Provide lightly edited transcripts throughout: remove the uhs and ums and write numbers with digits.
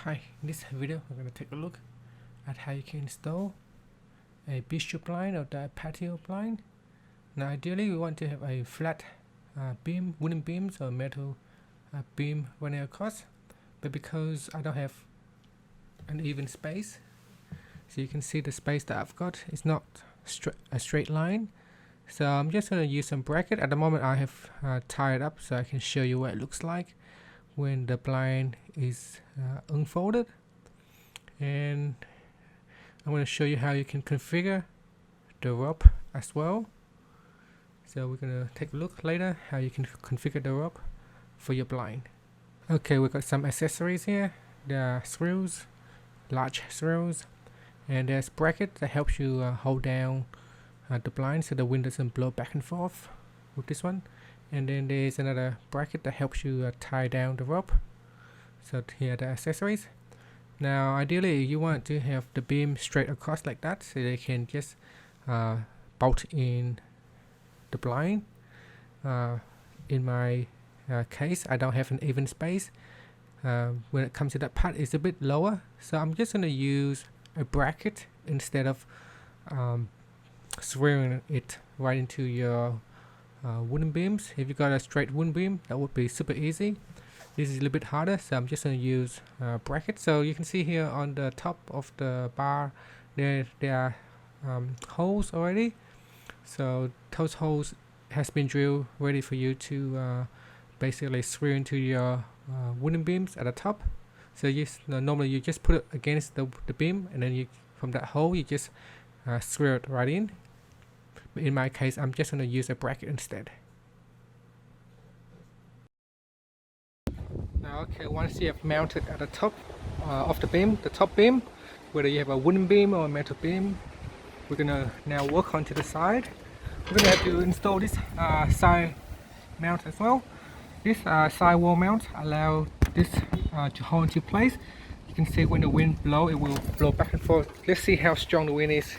Hi, in this video we're going to take a look at how you can install a bistro blind or the patio blind. Now ideally we want to have a flat beam, wooden beams or metal beam running across, but because I don't have an even space, so you can see the space that I've got is not a straight line, so I'm just going to use some bracket. At the moment I have tied it up so I can show you what it looks like when the blind is unfolded, and I'm going to show you how you can configure the rope as well. So we're going to take a look later how you can configure the rope for your blind. Okay, we've got some accessories here. There are screws, large screws, and there's bracket that helps you hold down the blind so the wind doesn't blow back and forth with this one. And then there's another bracket that helps you tie down the rope. So here are the accessories. Now ideally you want to have the beam straight across like that so they can just bolt in the blind. In my case I don't have an even space. When it comes to that part it's a bit lower, so I'm just going to use a bracket instead of screwing it right into your wooden beams. If you got a straight wooden beam, that would be super easy. This is a little bit harder, so I'm just going to use brackets. So you can see here on the top of the bar there are holes already, so those holes has been drilled ready for you to basically screw into your wooden beams at the top. So normally you just put it against the beam, and then you from that hole you just screw it right in. But in my case I'm just going to use a bracket instead. Now okay, once you have mounted at the top of the beam, the top beam, whether you have a wooden beam or a metal beam, we're going to now work onto the side. We're going to have to install this side mount as well. This side wall mount allows this to hold into place. You can see when the wind blows, it will blow back and forth. Let's see how strong the wind is.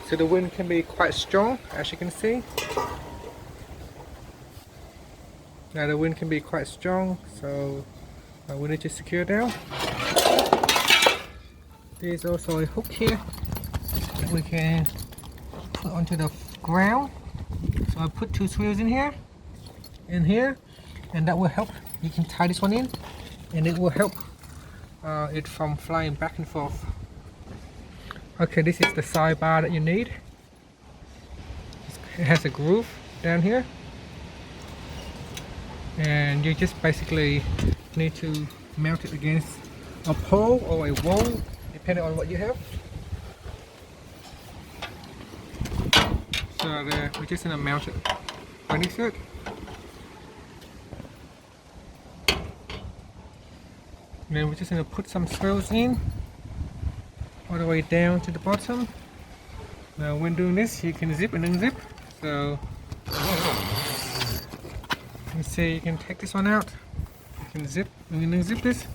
So the wind can be quite strong, as you can see. Now the wind can be quite strong, so we need to secure down. There's also a hook here that we can put onto the ground. So I put two screws in here, and that will help. You can tie this one in, and it will help it from flying back and forth. Okay, this is the side bar that you need. It has a groove down here, and you just basically need to mount it against a pole or a wall, depending on what you have. So we're just going to mount it underneath it. And then we're just going to put some screws in all the way down to the bottom. Now when doing this you can zip and unzip. So you can see you can take this one out, you can zip and unzip this,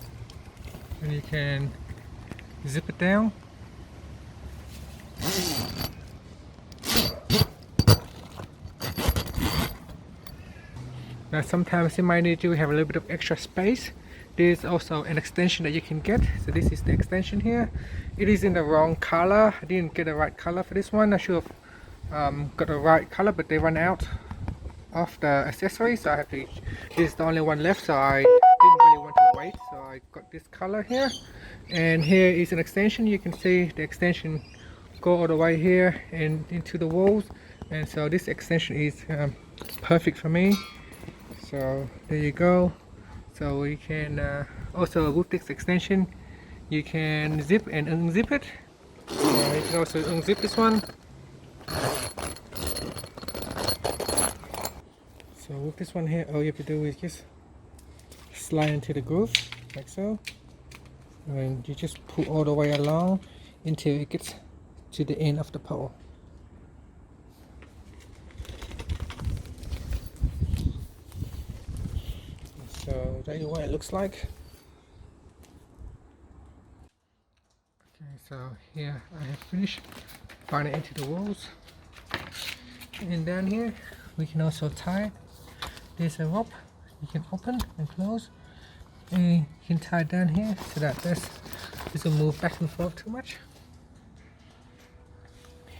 and you can zip it down. Now sometimes you might need to have a little bit of extra space. There's also an extension that you can get. So this is the extension here. It is in the wrong color. I didn't get the right color for this one. I should have got the right color, but they run out of the accessories, so I have to. This is the only one left, so I didn't really want to wait, so I got this color here. And here is an extension. You can see the extension go all the way here and into the walls, and so this extension is perfect for me. So there you go. So you can also, with this extension you can zip and unzip it. You can also unzip this one. So with this one here, all you have to do is just slide into the groove like so, and you just pull all the way along until it gets to the end of the pole. So that is what it looks like. Okay, so here I have finished binding it into the walls, and down here we can also tie. There's a rope you can open and close, and you can tie down here so that this doesn't move back and forth too much.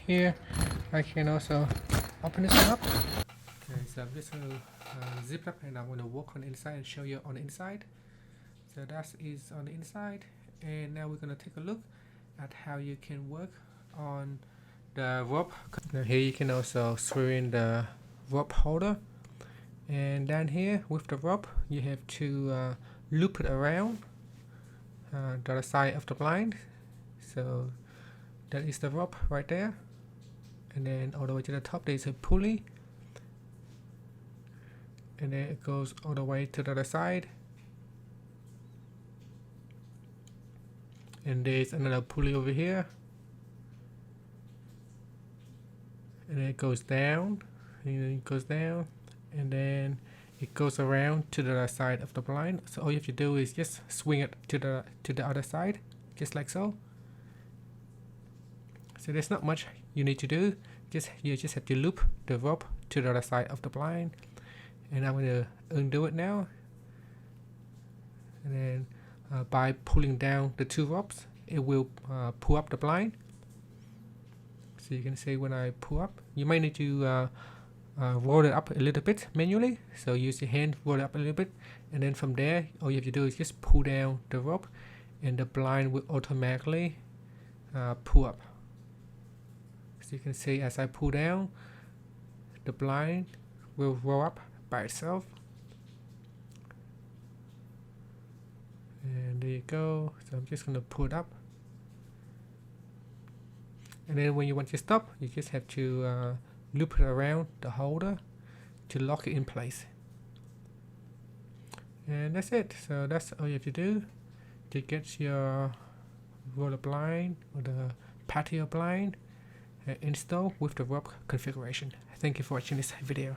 Here I can also open this one up. Okay, so I'm just going to zip up, and I'm going to walk on the inside and show you on the inside. So that is on the inside, and now we're going to take a look at how you can work on the rope. Now here you can also screw in the rope holder, and down here with the rope you have to loop it around the other side of the blind. So that is the rope right there, and then all the way to the top there's a pulley, and then it goes all the way to the other side, and there's another pulley over here, and then it goes down, and then it goes down, and then it goes around to the other side of the blind. So all you have to do is just swing it to the other side, just like so. So there's not much you need to do, you just have to loop the rope to the other side of the blind. And I'm going to undo it now, and then by pulling down the two ropes it will pull up the blind. So you can see when I pull up, you might need to roll it up a little bit manually, so use your hand, roll it up a little bit, and then from there all you have to do is just pull down the rope and the blind will automatically pull up. So you can see as I pull down, the blind will roll up by itself, and there you go. So I'm just going to pull it up, and then when you want to stop you just have to loop it around the holder to lock it in place, and that's it. So that's all you have to do to get your roller blind or the patio blind installed with the rope configuration. Thank you for watching this video.